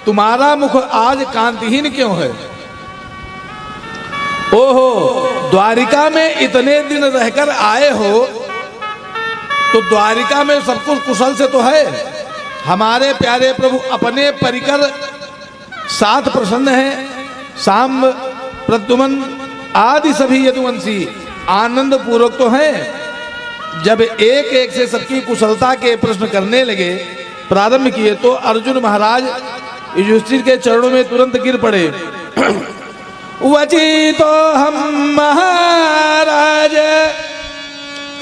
तुम्हारा मुख आज कांतिहीन क्यों है? ओहो, द्वारिका में इतने दिन रहकर आए हो तो द्वारिका में सब कुछ कुशल से तो है। हमारे प्यारे प्रभु अपने परिकर साथ प्रसन्न हैं। सांब, प्रद्युम्न आदि सभी यदुवंशी आनंद पूर्वक तो हैं। जब एक एक से सबकी कुशलता के प्रश्न करने लगे, प्रारंभ किए, तो अर्जुन महाराज युधिष्ठिर के चरणों में तुरंत गिर पड़े। वची तो हम महाराज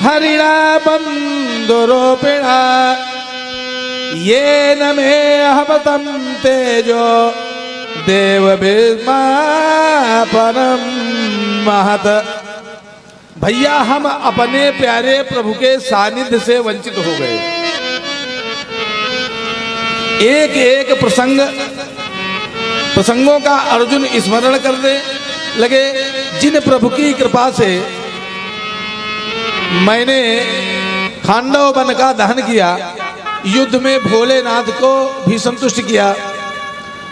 हरिणा बंधुरोपिणा ये न मे अहमतम तेजो देव परम महत। भैया, हम अपने प्यारे प्रभु के सानिध्य से वंचित हो गए। एक एक प्रसंगों का अर्जुन स्मरण करने लगे, जिन प्रभु की कृपा से मैंने खांडव वन का दहन किया, युद्ध में भोलेनाथ को भी संतुष्ट किया,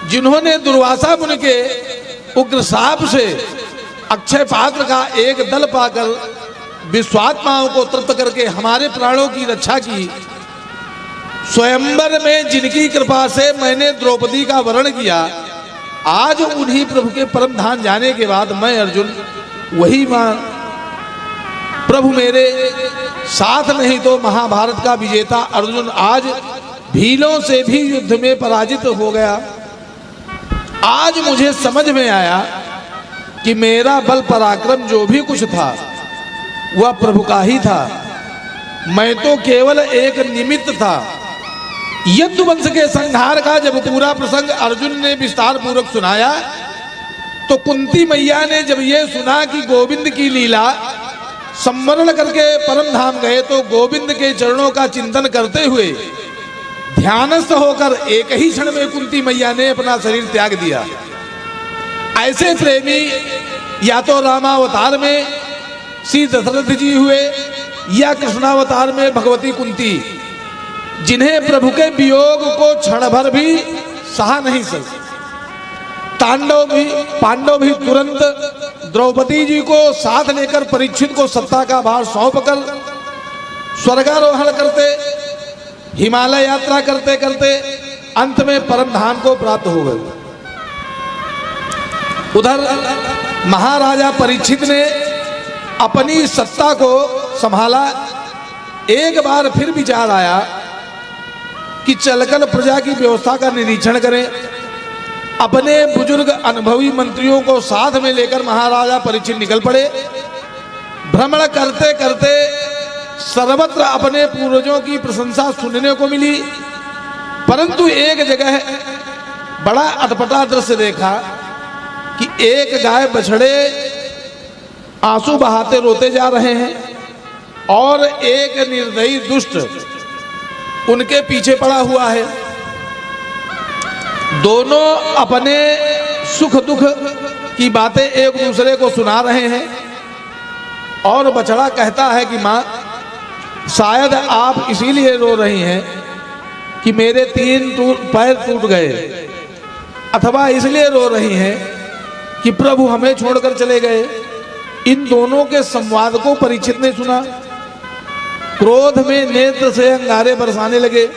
जिन्होंने दुर्वासा मुनि के उग्र शाप से अक्षय पात्र का एक दल पाकर विश्वात्माओं को तृप्त करके हमारे प्राणों की रक्षा की, स्वयंवर में जिनकी कृपा से मैंने द्रौपदी का वरण किया, आज उन्हीं प्रभु के परम धाम जाने के बाद मैं अर्जुन वही मां प्रभु मेरे साथ नहीं तो महाभारत का विजेता अर्जुन आज भीलों से भी युद्ध में पराजित हो गया। आज मुझे समझ में आया कि मेरा बल पराक्रम जो भी कुछ था वह प्रभु का ही था, मैं तो केवल एक निमित्त था। यदुवंश के संहार का जब पूरा प्रसंग अर्जुन ने विस्तार पूर्वक सुनाया तो कुंती मैया ने जब ये सुना कि गोविंद की लीला सम्मरण करके परम धाम गए, तो गोविंद के चरणों का चिंतन करते हुए ध्यानस्थ होकर एक ही क्षण में कुंती मैया ने अपना शरीर त्याग दिया। ऐसे प्रेमी या तो रामावतार में श्री दशरथ जी हुए या कृष्णावतार में भगवती कुंती, जिन्हें प्रभु के वियोग को क्षण भर भी सहा नहीं सके। पांडव भी तुरंत द्रौपदी जी को साथ लेकर परीक्षित को सत्ता का भार सौंपकर स्वर्गारोहण करते, हिमालय यात्रा करते करते अंत में परम धाम को प्राप्त हो गए। उधर महाराजा परीक्षित ने अपनी सत्ता को संभाला। एक बार फिर विचार आया कि चलकर प्रजा की व्यवस्था का निरीक्षण करें। अपने बुजुर्ग अनुभवी मंत्रियों को साथ में लेकर महाराजा परीक्षित निकल पड़े। भ्रमण करते करते सर्वत्र अपने पूर्वजों की प्रशंसा सुनने को मिली, परंतु एक जगह बड़ा अटपटा दृश्य देखा कि एक गाय बछड़े आंसू बहाते रोते जा रहे हैं और एक निर्दयी दुष्ट उनके पीछे पड़ा हुआ है। दोनों अपने सुख दुख की बातें एक दूसरे को सुना रहे हैं और बछड़ा कहता है कि माँ, शायद आप इसीलिए रो रही हैं कि मेरे 3 पैर टूट गए, अथवा इसलिए रो रही हैं कि प्रभु हमें छोड़कर चले गए। इन दोनों के संवाद को परीक्षित ने सुना। क्रोध में नेत्र से अंगारे बरसाने लगे।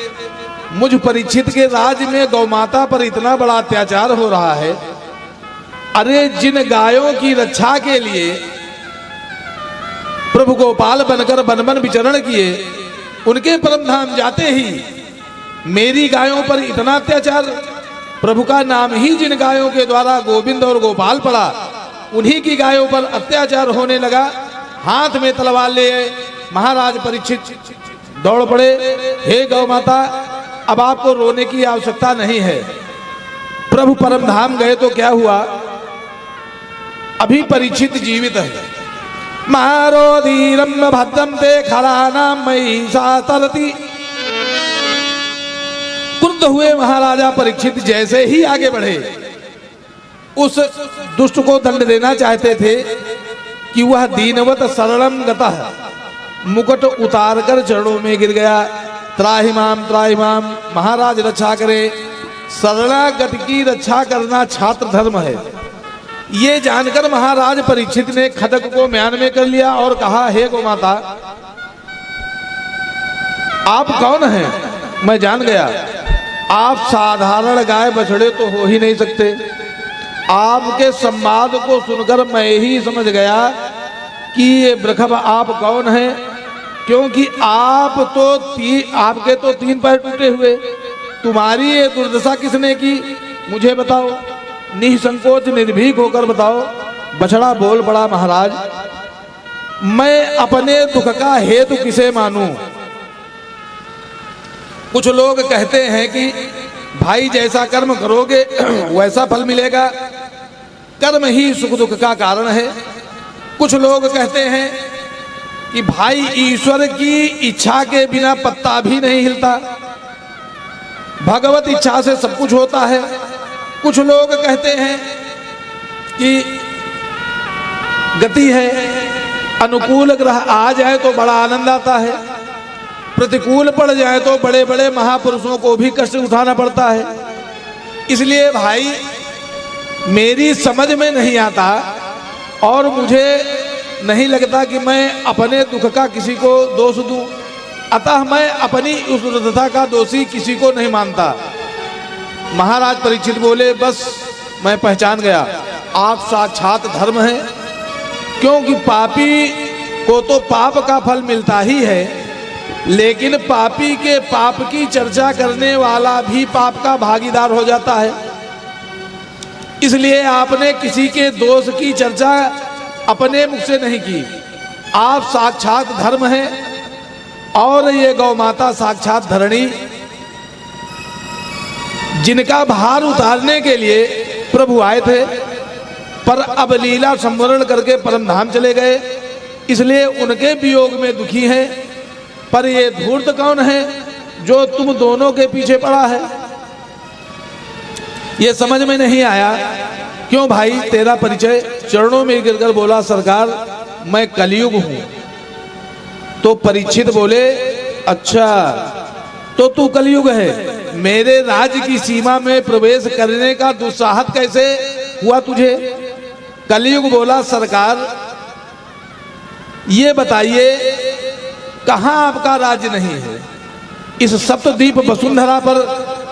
मुझ परीक्षित के राज्य में गौमाता पर इतना बड़ा अत्याचार हो रहा है। अरे, जिन गायों की रक्षा के लिए प्रभु गोपाल बनकर वन वन विचरण किए, उनके परम धाम जाते ही मेरी गायों पर इतना अत्याचार। प्रभु का नाम ही जिन गायों के द्वारा गोविंद और गोपाल पड़ा, उन्हीं की गायों पर अत्याचार होने लगा। हाथ में तलवार ले महाराज परीक्षित दौड़ पड़े। हे गौ माता, अब आपको रोने की आवश्यकता नहीं है। प्रभु परम धाम गए तो क्या हुआ, अभी परीक्षित जीवित है। मारो धीरम भद्रम ते खरानाम महिषा तरती। क्रुद्ध हुए महाराजा परीक्षित जैसे ही आगे बढ़े, उस दुष्ट को दंड देना चाहते थे कि वह दीनवत सरलम गतः मुकुट उतारकर चरणों में गिर गया। त्राहिमाम त्राहिमाम, महाराज रक्षा करे। शरणागत की रक्षा करना छात्र धर्म है। ये जानकर महाराज परीक्षित ने खड्ग को म्यान में कर लिया और कहा, हे गोमाता, आप कौन हैं? मैं जान गया, आप साधारण गाय बछड़े तो हो ही नहीं सकते। आपके संवाद को सुनकर मैं ही समझ गया कि ये वृषभ आप कौन हैं, क्योंकि आपके तो 3 पैर टूटे हुए, तुम्हारी ये दुर्दशा किसने की, मुझे बताओ, निसंकोच निर्भीक होकर बताओ। बछड़ा बोल पड़ा, महाराज, मैं अपने दुख का हेतु किसे मानूं? कुछ लोग कहते हैं कि भाई जैसा कर्म करोगे वैसा फल मिलेगा, कर्म ही सुख दुख का कारण है। कुछ लोग कहते हैं कि भाई ईश्वर की इच्छा के बिना पत्ता भी नहीं हिलता, भगवत इच्छा से सब कुछ होता है। कुछ लोग कहते हैं कि गति है, अनुकूल ग्रह आ जाए तो बड़ा आनंद आता है, प्रतिकूल पड़ जाए तो बड़े बड़े महापुरुषों को भी कष्ट उठाना पड़ता है। इसलिए भाई मेरी समझ में नहीं आता और मुझे नहीं लगता कि मैं अपने दुख का किसी को दोष दूं, अतः मैं अपनी उस दुर्दशा का दोषी किसी को नहीं मानता। महाराज परीक्षित बोले, बस मैं पहचान गया, आप साक्षात धर्म हैं, क्योंकि पापी को तो पाप का फल मिलता ही है, लेकिन पापी के पाप की चर्चा करने वाला भी पाप का भागीदार हो जाता है। इसलिए आपने किसी के दोष की चर्चा अपने मुख से नहीं की। आप साक्षात धर्म हैं और ये गौ माता साक्षात धरणी, जिनका भार उतारने के लिए प्रभु आए थे, पर अब लीला संवरण करके परम धाम चले गए, इसलिए उनके वियोग में दुखी हैं। पर ये धूर्त कौन है जो तुम दोनों के पीछे पड़ा है? ये समझ में नहीं आया। क्यों भाई, तेरा परिचय? चरणों में गिरकर बोला, सरकार मैं कलयुग हूं। तो परीक्षित बोले, अच्छा तो तू कलयुग है, मेरे राज्य की सीमा में प्रवेश करने का दुस्साहस कैसे हुआ तुझे? कलयुग बोला, सरकार ये बताइए कहां आपका राज्य नहीं है? इस सप्तद्वीप वसुंधरा पर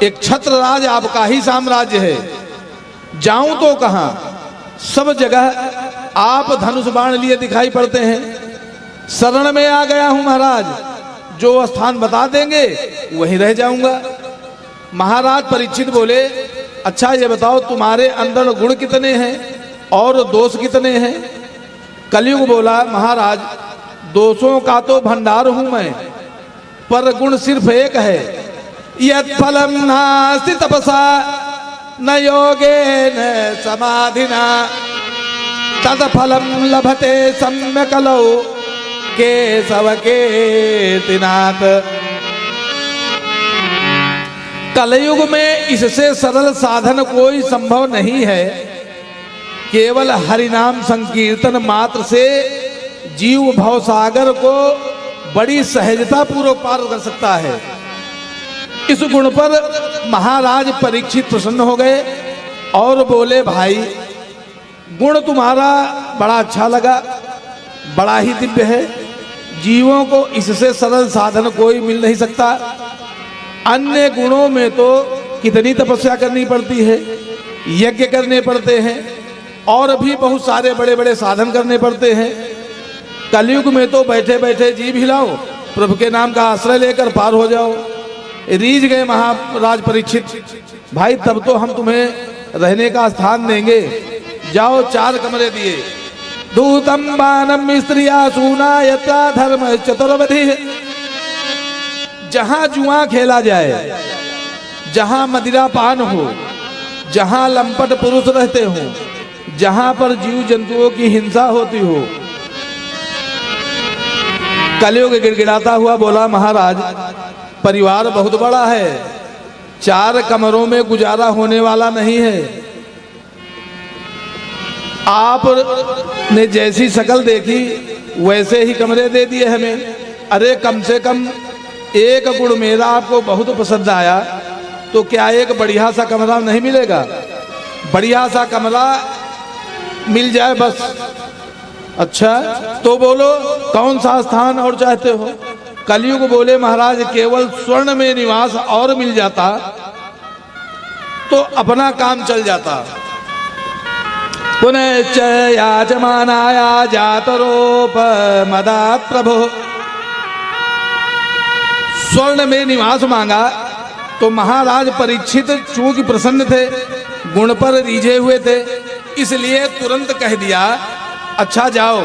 एक छत्र राज आपका ही साम्राज्य है, जाऊं तो कहां? सब जगह आप धनुष बाण लिए दिखाई पड़ते हैं। शरण में आ गया हूं महाराज, जो स्थान बता देंगे वहीं रह जाऊंगा। महाराज परीक्षित बोले, अच्छा ये बताओ तुम्हारे अंदर गुण कितने हैं और दोष कितने हैं? कलयुग बोला, महाराज दोषों का तो भंडार हूं मैं, पर गुण सिर्फ एक है, यत् फलम नास्ति तपसा न योगेन समाधिना तत् फलम लभते सम्यक् कलौ केशव कीर्तिनाथ। कलयुग में इससे सरल साधन कोई संभव नहीं है, केवल हरिनाम संकीर्तन मात्र से जीव भवसागर को बड़ी सहजता पूर्वक पार कर सकता है। इस गुण पर महाराज परीक्षित प्रसन्न हो गए और बोले, भाई गुण तुम्हारा बड़ा अच्छा लगा, बड़ा ही दिव्य है, जीवों को इससे सरल साधन कोई मिल नहीं सकता। अन्य गुणों में तो कितनी तपस्या करनी पड़ती है, यज्ञ करने पड़ते हैं और भी बहुत सारे बड़े बड़े साधन करने पड़ते हैं। कलयुग में तो बैठे बैठे जीभ हिलाओ, प्रभु के नाम का आश्रय लेकर पार हो जाओ। रीझ गए महाराज परीक्षित, भाई तब तो हम तुम्हें रहने का स्थान देंगे, जाओ 4 कमरे दिए। दूतम बानम स्त्रिया सूना यथा धर्म चतुर्वधि, जहां जुआ खेला जाए, जहां मदिरा पान हो, जहां लंपट पुरुष रहते हो, जहां पर जीव जंतुओं की हिंसा होती हो। कलयुग गिड़गिड़ाता हुआ बोला, महाराज परिवार बहुत बड़ा है, 4 कमरों में गुजारा होने वाला नहीं है। आपने जैसी शकल देखी वैसे ही कमरे दे दिए हमें। अरे कम से कम एक गुण मेरा आपको बहुत पसंद आया, तो क्या एक बढ़िया सा कमरा नहीं मिलेगा? बढ़िया सा कमरा मिल जाए बस। अच्छा तो बोलो कौन सा स्थान और चाहते हो? कलयुग बोले महाराज केवल स्वर्ण में निवास और मिल जाता तो अपना काम चल जाता। पुनश्च याचमानाया जातरोप मदा प्रभु। स्वर्ण में निवास मांगा तो महाराज परीक्षित चूंकि प्रसन्न थे, गुण पर रीझे हुए थे, इसलिए तुरंत कह दिया अच्छा जाओ,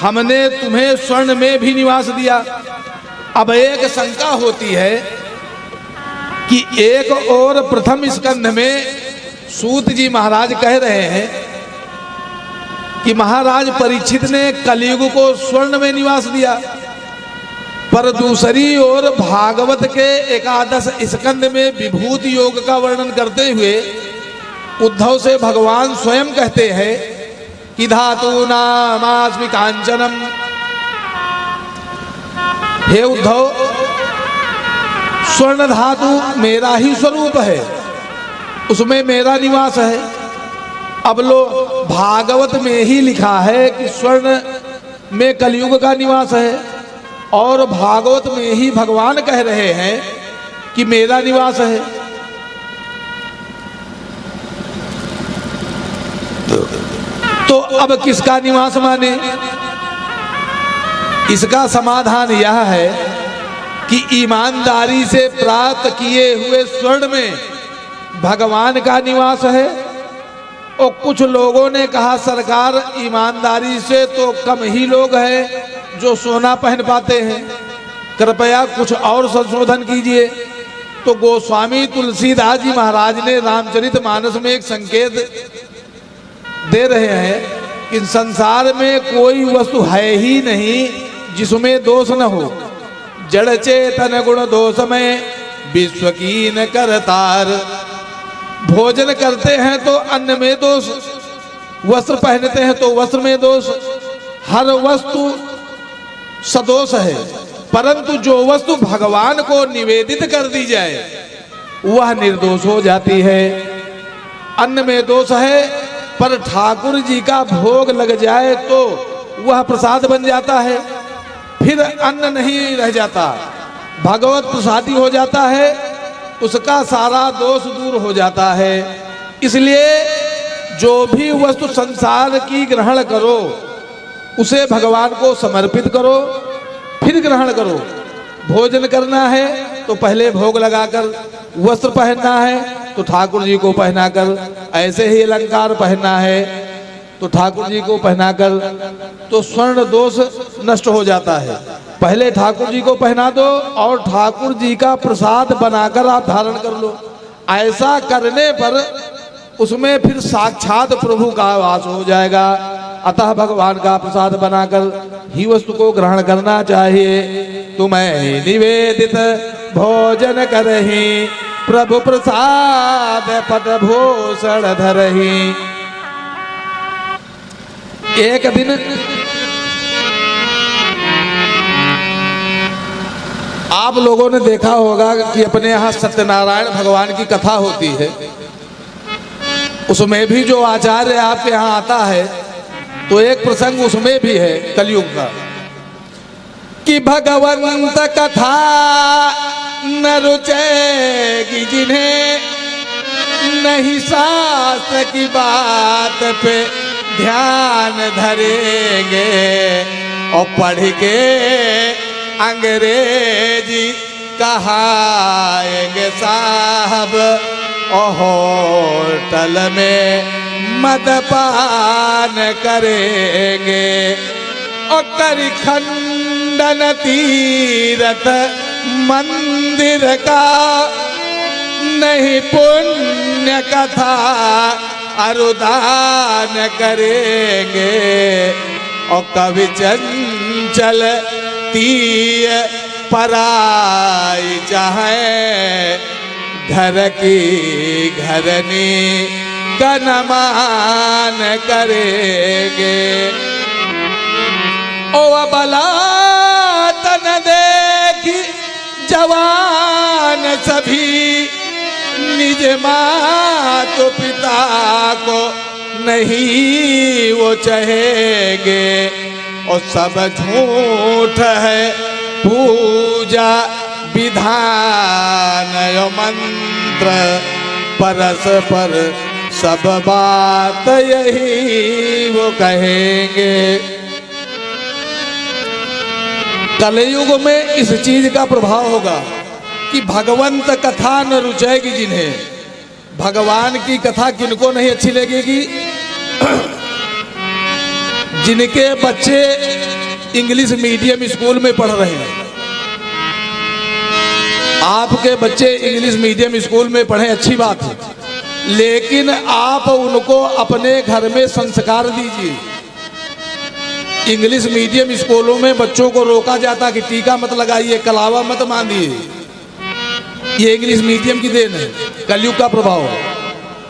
हमने तुम्हें स्वर्ण में भी निवास दिया। अब एक शंका होती है कि एक और प्रथम स्कंध में सूत जी महाराज कह रहे हैं कि महाराज परीक्षित ने कलयुग को स्वर्ण में निवास दिया, पर दूसरी ओर भागवत के 11 स्कंद में विभूति योग का वर्णन करते हुए उद्धव से भगवान स्वयं कहते हैं कि धातु नामास्मि कांचनम। हे उद्धव, स्वर्ण धातु मेरा ही स्वरूप है, उसमें मेरा निवास है। अब लो भागवत में ही लिखा है कि स्वर्ण में कलयुग का निवास है और भागवत में ही भगवान कह रहे हैं कि मेरा निवास है। तो अब किसका निवास माने? इसका समाधान यह है कि ईमानदारी से प्राप्त किए हुए स्वर्ण में भगवान का निवास है। और कुछ लोगों ने कहा सरकार ईमानदारी से तो कम ही लोग हैं जो सोना पहन पाते हैं, कृपया कुछ और संशोधन कीजिए। तो गोस्वामी तुलसीदास जी महाराज ने रामचरितमानस में एक संकेत दे रहे हैं कि संसार में कोई वस्तु है ही नहीं जिसमें दोष न हो। जड़ चेतन गुण दोष में विश्व की न करतार। भोजन करते हैं तो अन्न में दोष, वस्त्र पहनते हैं तो वस्त्र में दोष, हर वस्तु सदोष है। परंतु जो वस्तु भगवान को निवेदित कर दी जाए वह निर्दोष हो जाती है। अन्न में दोष है पर ठाकुर जी का भोग लग जाए तो वह प्रसाद बन जाता है, फिर अन्न नहीं रह जाता, भगवत प्रसादी हो जाता है, उसका सारा दोष दूर हो जाता है। इसलिए जो भी वस्तु संसार की ग्रहण करो उसे भगवान को समर्पित करो, फिर ग्रहण करो। भोजन करना है तो पहले भोग लगाकर, वस्त्र पहनना है तो ठाकुर जी को पहनाकर, ऐसे ही अलंकार पहनना है तो ठाकुर जी को पहनाकर, तो स्वर्ण दोष नष्ट हो जाता है। पहले ठाकुर जी को पहना दो और ठाकुर जी का प्रसाद बनाकर आप धारण कर लो। ऐसा करने पर उसमें फिर साक्षात प्रभु का वास हो जाएगा। अतः भगवान का प्रसाद बनाकर ही वस्तु को ग्रहण करना चाहिए। तुम्हें निवेदित भोजन करही, प्रभु प्रसाद पट भूषण धरही। एक दिन आप लोगों ने देखा होगा कि अपने यहाँ सत्यनारायण भगवान की कथा होती है, उसमें भी जो आचार्य आपके यहाँ आता है तो एक प्रसंग उसमें भी है कलयुग का कि भगवंत कथा न रुचेगी जिन्हें, नहीं शास्त्र की बात पे ध्यान धरेंगे और पढ़ के अंग्रेजी कहाएंगे साहब और होटल में मदपान करेंगे और कर खंडन तीरथ मंदिर का नहीं पुण्य कथा अरुदान करेंगे और कवि चंचल तीय पराई चाहे घर की घरनी गनमान करेंगे। ओ अबला तन देखी जवान सभी निज मात पिता को नहीं वो चाहेंगे, और सब झूठ है पूजा विधान यो मंत्र, परस्पर सब बात यही वो कहेंगे। कलयुग में इस चीज का प्रभाव होगा कि भगवंत कथा न रुचेगी जिन्हें। भगवान की कथा किनको नहीं अच्छी लगेगी? जिनके बच्चे इंग्लिश मीडियम स्कूल में पढ़ रहे हैं। आपके बच्चे इंग्लिश मीडियम स्कूल में पढ़े, अच्छी बात है, लेकिन आप उनको अपने घर में संस्कार दीजिए। इंग्लिश मीडियम स्कूलों में बच्चों को रोका जाता कि टीका मत लगाइए, कलावा मत बांधिए। ये इंग्लिश मीडियम की देन है, कलयुग का प्रभाव।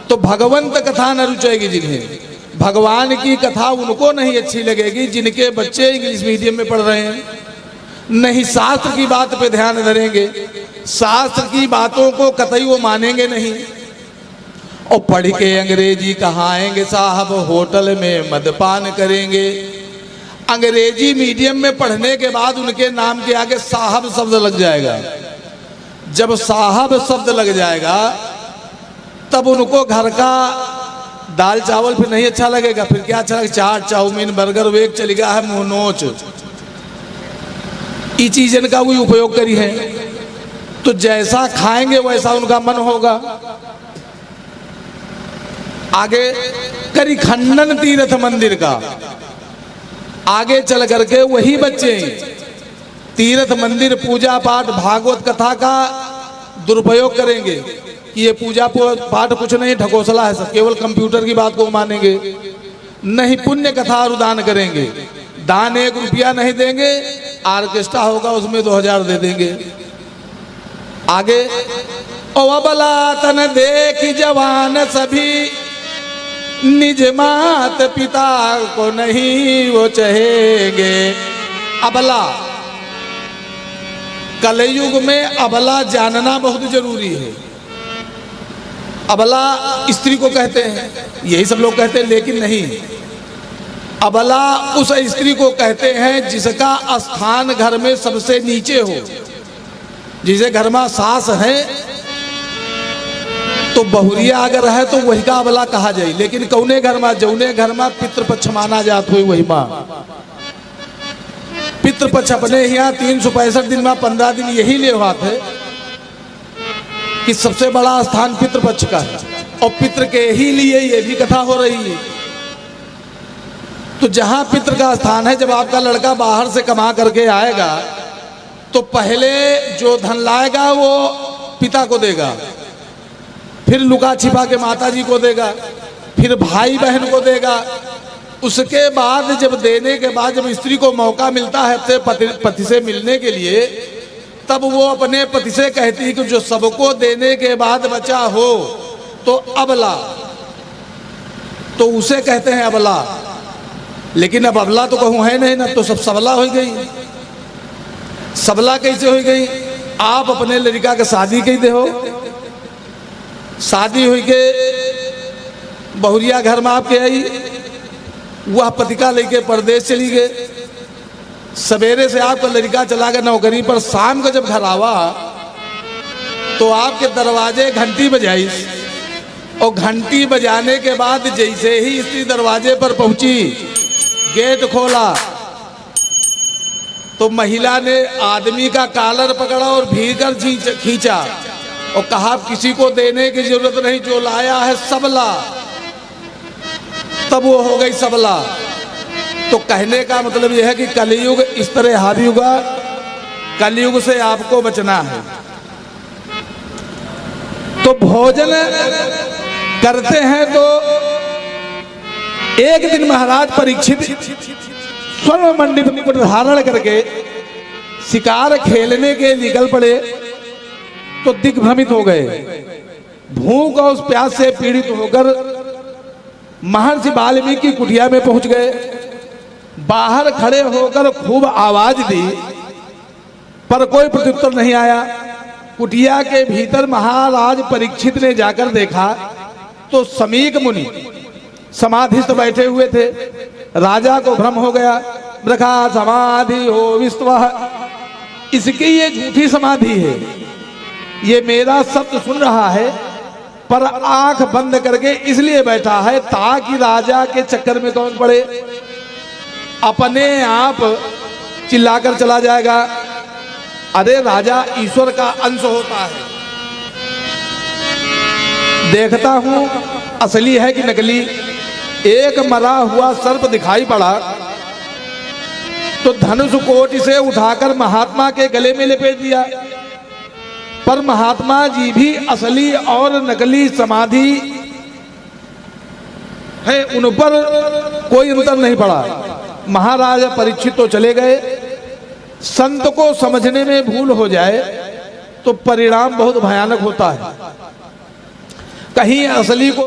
तो भगवंत कथा न रुचेगी जिन्हें। भगवान की कथा उनको नहीं अच्छी लगेगी जिनके बच्चे इंग्लिश मीडियम में पढ़ रहे हैं, नहीं शास्त्र की बात पे ध्यान धरेंगे, शास्त्र की बातों को कतई वो मानेंगे नहीं। और पढ़ के अंग्रेजी कहाएंगे साहब, होटल में मदपान करेंगे। अंग्रेजी मीडियम में पढ़ने के बाद उनके नाम के आगे साहब शब्द लग जाएगा। जब साहब शब्द लग जाएगा तब उनको घर का दाल चावल फिर नहीं अच्छा लगेगा। फिर क्या अच्छा लगेगा? चाट चाउमीन बर्गर वेग चली गया है, मुंह नोच। ई चीजन का भी उपयोग करी है, तो जैसा खाएंगे वैसा उनका मन होगा। आगे करी खंडन तीर्थ मंदिर का, आगे चल करके वही बच्चे तीर्थ मंदिर पूजा पाठ भागवत कथा का दुरुपयोग करेंगे कि ये पूजा पाठ कुछ नहीं, ढकोसला है सब, केवल कंप्यूटर की बात को मानेंगे। नहीं पुण्य कथा और दान करेंगे, दान 1 रुपया नहीं देंगे, ऑर्केस्ट्रा होगा उसमें 2000 दे देंगे। आगे ओ अबला तन देखी जवान सभी, निज मात पिता को नहीं वो चाहेंगे। अबला, कलयुग में अबला जानना बहुत जरूरी है। अबला स्त्री को कहते हैं, यही सब लोग कहते हैं, लेकिन नहीं। अबला उस स्त्री को कहते हैं जिसका स्थान घर में सबसे नीचे हो। जिसे घर में सास है तो बहुरिया अगर है तो वही का अबला कहा जाए, लेकिन कौने घर में, जौने घर में पितृपक्ष माना जात हो वही माँ। पितृपक्ष अपने यहाँ 365 दिन में 15 दिन यही ले बात है कि सबसे बड़ा स्थान पितृपक्ष का है, और पितृ के ही लिए ये भी कथा हो रही है। तो जहां पितृ का स्थान है, जब आपका लड़का बाहर से कमा करके आएगा तो पहले जो धन लाएगा वो पिता को देगा, फिर लुका छिपा के माता जी को देगा, फिर भाई बहन को देगा। उसके बाद जब देने के बाद जब स्त्री को मौका मिलता है अपने पति से मिलने के लिए, तब वो अपने पति से कहती है कि जो सबको देने के बाद बचा हो तो अबला, तो उसे कहते हैं अबला। लेकिन अब अबला तो कहूँ है नहीं ना, तो सब सबला हो गई। सबला कैसे हो गई? आप अपने लड़का के शादी कही दे हो, शादी हुई के बहुरिया घर में आपके आई, वह पतिका लेके परदेश चली गए। सवेरे से आपका लड़का चला गया नौकरी पर, शाम को जब घर आवा तो आपके दरवाजे घंटी बजाई, और घंटी बजाने के बाद जैसे ही स्त्री दरवाजे पर पहुंची, गेट खोला तो महिला ने आदमी का कॉलर पकड़ा और भीतर खींचा और कहा किसी को देने की जरूरत नहीं, जो लाया है सबला। तब वो हो गई सबला। तो कहने का मतलब यह है कि कलयुग इस तरह हावी होगा, कलयुग से आपको बचना है। तो भोजन करते हैं तो एक दिन महाराज परीक्षित स्वर्ण मंडित मुकुट धारण करके शिकार खेलने के निकल पड़े, तो दिग्भ्रमित हो गए। भूख और उस प्यास से पीड़ित होकर महर्षि वाल्मीकि की कुटिया में पहुंच गए। बाहर खड़े होकर खूब आवाज दी पर कोई प्रत्युत्तर नहीं आया। कुटिया के भीतर महाराज परीक्षित ने जाकर देखा तो समीक मुनि समाधिस्थ बैठे हुए थे। राजा को भ्रम हो गया, रखा समाधि हो विश्व, इसकी ये झूठी समाधि है, ये मेरा शब्द सुन रहा है पर आंख बंद करके इसलिए बैठा है ताकि राजा के चक्कर में कौन पड़े, अपने आप चिल्लाकर चला जाएगा। अरे राजा ईश्वर का अंश होता है, देखता हूं असली है कि नकली। एक मरा हुआ सर्प दिखाई पड़ा तो धनुष कोटि से उठाकर महात्मा के गले में लपेट दिया, पर महात्मा जी भी असली और नकली समाधि है, उन पर कोई अंतर नहीं पड़ा। महाराज परीक्षित तो चले गए। संत को समझने में भूल हो जाए तो परिणाम बहुत भयानक होता है। कहीं असली को